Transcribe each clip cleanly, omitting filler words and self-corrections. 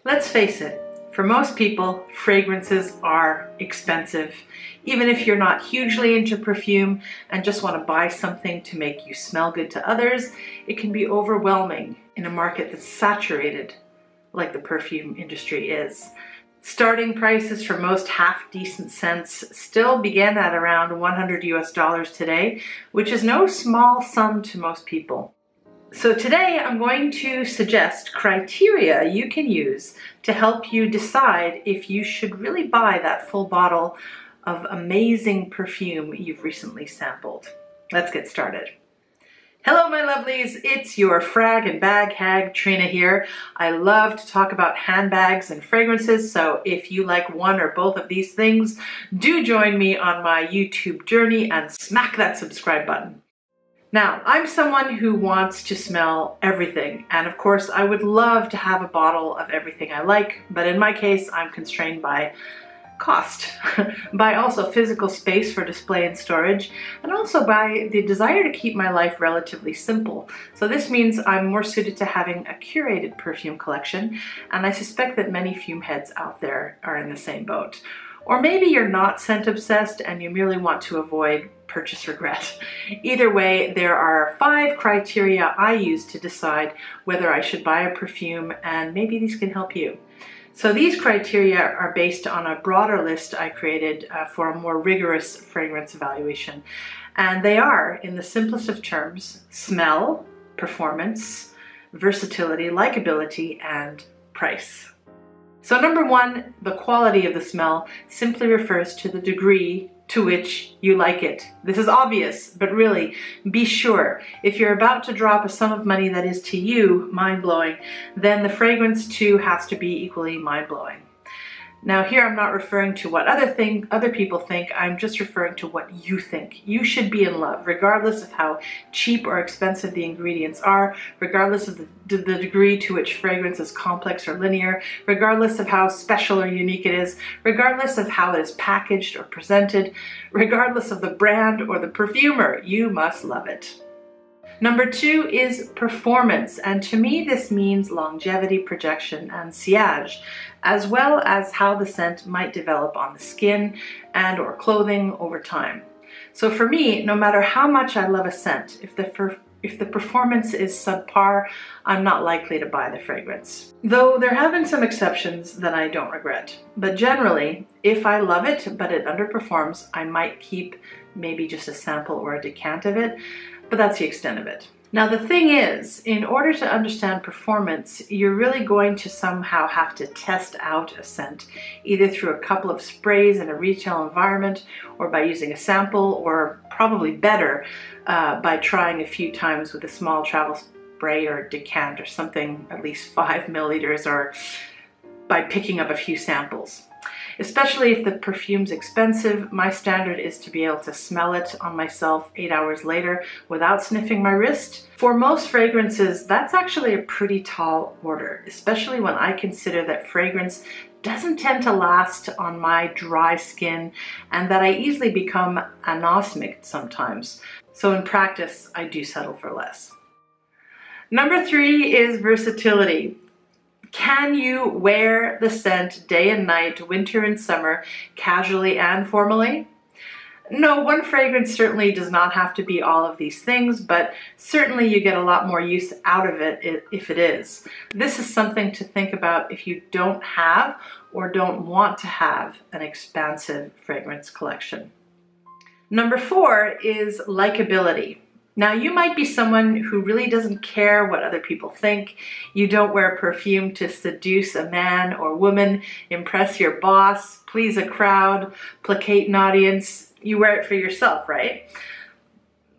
Let's face it, for most people, fragrances are expensive. Even if you're not hugely into perfume and just want to buy something to make you smell good to others, it can be overwhelming in a market that's saturated like the perfume industry is. Starting prices for most half-decent scents still begin at around $100 today, which is no small sum to most people. So today I'm going to suggest criteria you can use to help you decide if you should really buy that full bottle of amazing perfume you've recently sampled. Let's get started. Hello my lovelies, it's your frag and bag hag Trina here. I love to talk about handbags and fragrances, so if you like one or both of these things, do join me on my YouTube journey and smack that subscribe button. Now, I'm someone who wants to smell everything, and of course I would love to have a bottle of everything I like, but in my case I'm constrained by cost, by also physical space for display and storage, and also by the desire to keep my life relatively simple. So this means I'm more suited to having a curated perfume collection, and I suspect that many fume heads out there are in the same boat. Or maybe you're not scent obsessed and you merely want to avoid purchase regret. Either way, there are 5 criteria I use to decide whether I should buy a perfume, and maybe these can help you. So these criteria are based on a broader list I created for a more rigorous fragrance evaluation. And they are, in the simplest of terms, smell, performance, versatility, likability, and price. So number 1, the quality of the smell simply refers to the degree to which you like it. This is obvious, but really, be sure. If you're about to drop a sum of money that is to you mind-blowing, then the fragrance too has to be equally mind-blowing. Now here I'm not referring to what other people think, I'm just referring to what you think. You should be in love, regardless of how cheap or expensive the ingredients are, regardless of the degree to which fragrance is complex or linear, regardless of how special or unique it is, regardless of how it is packaged or presented, regardless of the brand or the perfumer, you must love it. Number 2 is performance, and to me this means longevity, projection, and sillage, as well as how the scent might develop on the skin and or clothing over time. So for me, no matter how much I love a scent, if the performance is subpar, I'm not likely to buy the fragrance. Though there have been some exceptions that I don't regret. But generally, if I love it but it underperforms, I might keep maybe just a sample or a decant of it, but that's the extent of it. Now the thing is, in order to understand performance, you're really going to somehow have to test out a scent, either through a couple of sprays in a retail environment, or by using a sample, or probably better, by trying a few times with a small travel spray or decant or something at least 5 milliliters, or by picking up a few samples. Especially if the perfume's expensive, my standard is to be able to smell it on myself 8 hours later without sniffing my wrist. For most fragrances, that's actually a pretty tall order, especially when I consider that fragrance doesn't tend to last on my dry skin and that I easily become anosmic sometimes. So in practice, I do settle for less. Number 3 is versatility. Can you wear the scent day and night, winter and summer, casually and formally? No, one fragrance certainly does not have to be all of these things, but certainly you get a lot more use out of it if it is. This is something to think about if you don't have or don't want to have an expansive fragrance collection. Number 4 is likability. Now, you might be someone who really doesn't care what other people think. You don't wear perfume to seduce a man or woman, impress your boss, please a crowd, placate an audience. You wear it for yourself, right?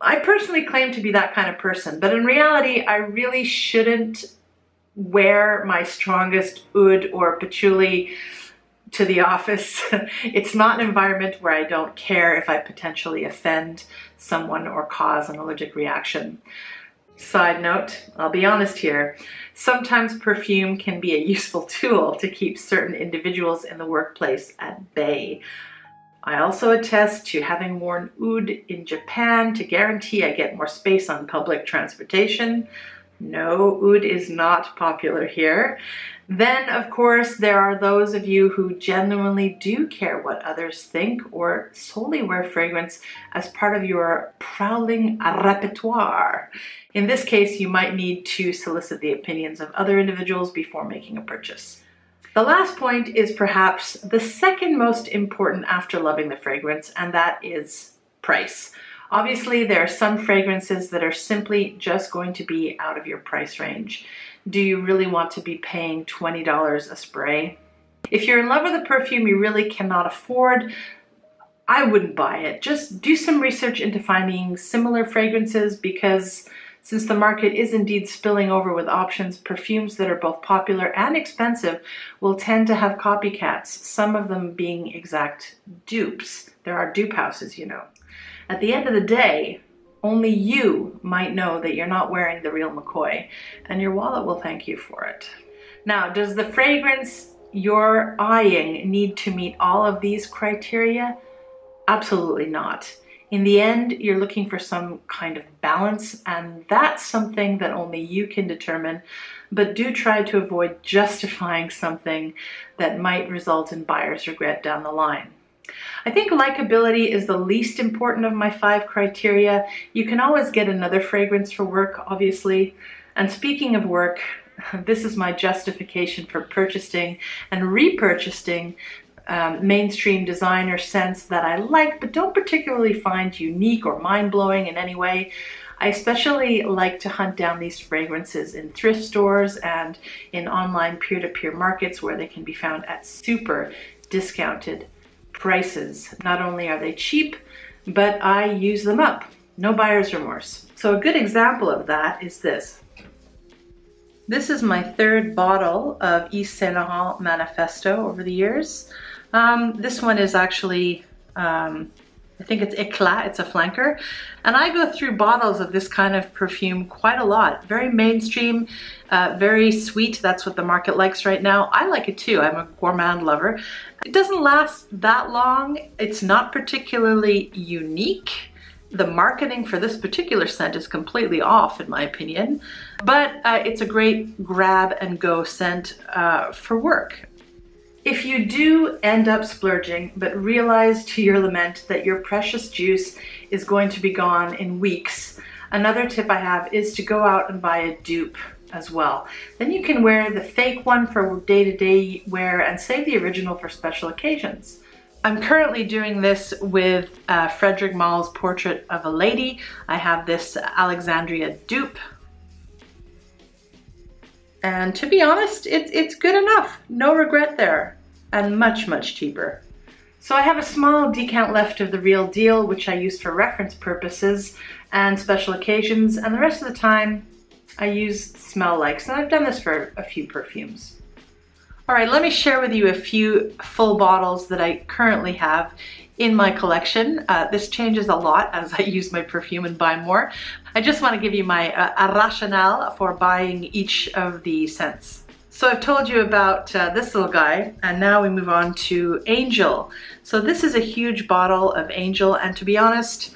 I personally claim to be that kind of person, but in reality, I really shouldn't wear my strongest oud or patchouli to the office. It's not an environment where I don't care if I potentially offend someone or cause an allergic reaction. Side note, I'll be honest here, sometimes perfume can be a useful tool to keep certain individuals in the workplace at bay. I also attest to having worn oud in Japan to guarantee I get more space on public transportation. No, oud is not popular here. Then, of course, there are those of you who genuinely do care what others think or solely wear fragrance as part of your prowling repertoire. In this case, you might need to solicit the opinions of other individuals before making a purchase. The last point is perhaps the second most important after loving the fragrance, and that is price. Obviously, there are some fragrances that are simply just going to be out of your price range. Do you really want to be paying $20 a spray? If you're in love with a perfume you really cannot afford, I wouldn't buy it. Just do some research into finding similar fragrances, because since the market is indeed spilling over with options, perfumes that are both popular and expensive will tend to have copycats, some of them being exact dupes. There are dupe houses, you know. At the end of the day, only you might know that you're not wearing the real McCoy, and your wallet will thank you for it. Now, does the fragrance you're eyeing need to meet all of these criteria? Absolutely not. In the end, you're looking for some kind of balance, and that's something that only you can determine, but do try to avoid justifying something that might result in buyer's regret down the line. I think likability is the least important of my 5 criteria. You can always get another fragrance for work, obviously. And speaking of work, this is my justification for purchasing and repurchasing mainstream designer scents that I like but don't particularly find unique or mind-blowing in any way. I especially like to hunt down these fragrances in thrift stores and in online peer-to-peer markets where they can be found at super discounted prices. Not only are they cheap, but I use them up. No buyer's remorse. So a good example of that is this. This is my 3rd bottle of Yves Saint Laurent Manifesto over the years. This one is actually, I think it's Éclat, it's a flanker. And I go through bottles of this kind of perfume quite a lot. Very mainstream, very sweet. That's what the market likes right now. I like it too. I'm a gourmand lover. It doesn't last that long. It's not particularly unique. The marketing for this particular scent is completely off in my opinion, but it's a great grab and go scent for work. If you do end up splurging, but realize to your lament that your precious juice is going to be gone in weeks, another tip I have is to go out and buy a dupe as well. Then you can wear the fake one for day-to-day wear and save the original for special occasions. I'm currently doing this with Frederick Malle's Portrait of a Lady. I have this Alexandria dupe. And to be honest, it's good enough. No regret there. And much, much cheaper. So I have a small decant left of the Real Deal, which I use for reference purposes and special occasions. And the rest of the time, I use smell likes. And I've done this for a few perfumes. All right, let me share with you a few full bottles that I currently have in my collection. This changes a lot as I use my perfume and buy more. I just want to give you my rationale for buying each of the scents. So I've told you about this little guy, and now we move on to Angel. So this is a huge bottle of Angel, and to be honest,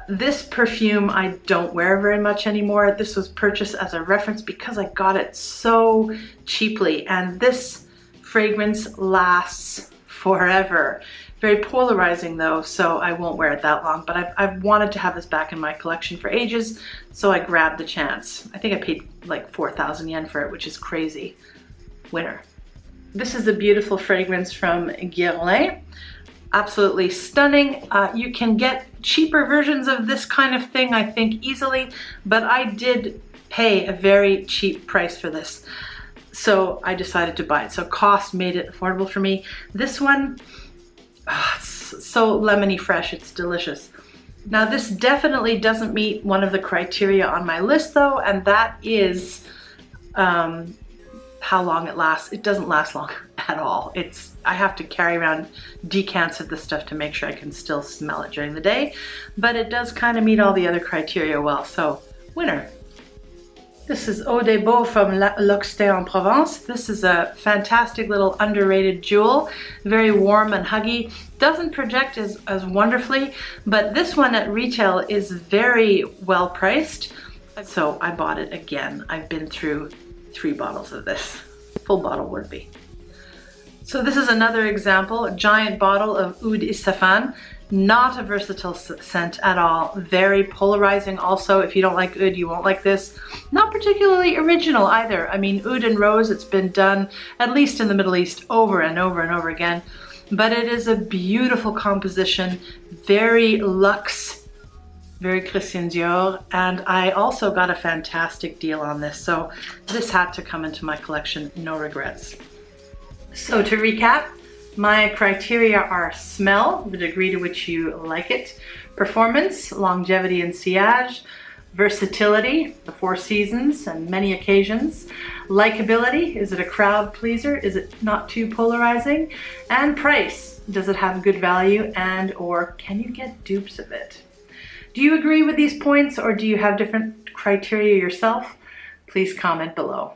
this perfume I don't wear very much anymore. This was purchased as a reference because I got it so cheaply, and this fragrance lasts forever. Very polarizing though, so I won't wear it that long, but I've wanted to have this back in my collection for ages, so I grabbed the chance. I think I paid like 4,000 yen for it, which is crazy. Winner. This is a beautiful fragrance from Guerlain. Absolutely stunning. You can get cheaper versions of this kind of thing, I think, easily, but I did pay a very cheap price for this, so I decided to buy it. So cost made it affordable for me. This one, it's so lemony fresh, it's delicious. Now this definitely doesn't meet one of the criteria on my list though, and that is how long it lasts. It doesn't last long at all. I have to carry around decants of this stuff to make sure I can still smell it during the day, but it does kind of meet all the other criteria well, so winner. This is Eau des Beaux from L'Occitane en Provence. This is a fantastic little underrated jewel, very warm and huggy. Doesn't project as wonderfully, but this one at retail is very well priced. So I bought it again. I've been through 3 bottles of this. Full bottle would be. So this is another example, a giant bottle of Oud Isafan. Not a versatile scent at all. Very polarizing also. If you don't like oud, you won't like this. Not particularly original either. I mean, oud and rose, it's been done, at least in the Middle East, over and over and over again. But it is a beautiful composition, very luxe, very Christian Dior. And I also got a fantastic deal on this. So this had to come into my collection, no regrets. So to recap, my criteria are smell, the degree to which you like it, performance, longevity and sillage, versatility, the 4 seasons and many occasions, likability, is it a crowd pleaser, is it not too polarizing, and price, does it have good value and or can you get dupes of it? Do you agree with these points or do you have different criteria yourself? Please comment below.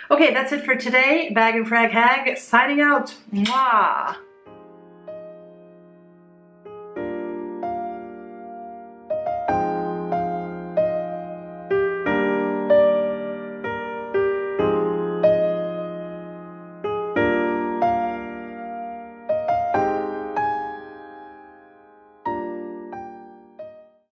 Okay, that's it for today. Bag and Frag Hag signing out. Mwah!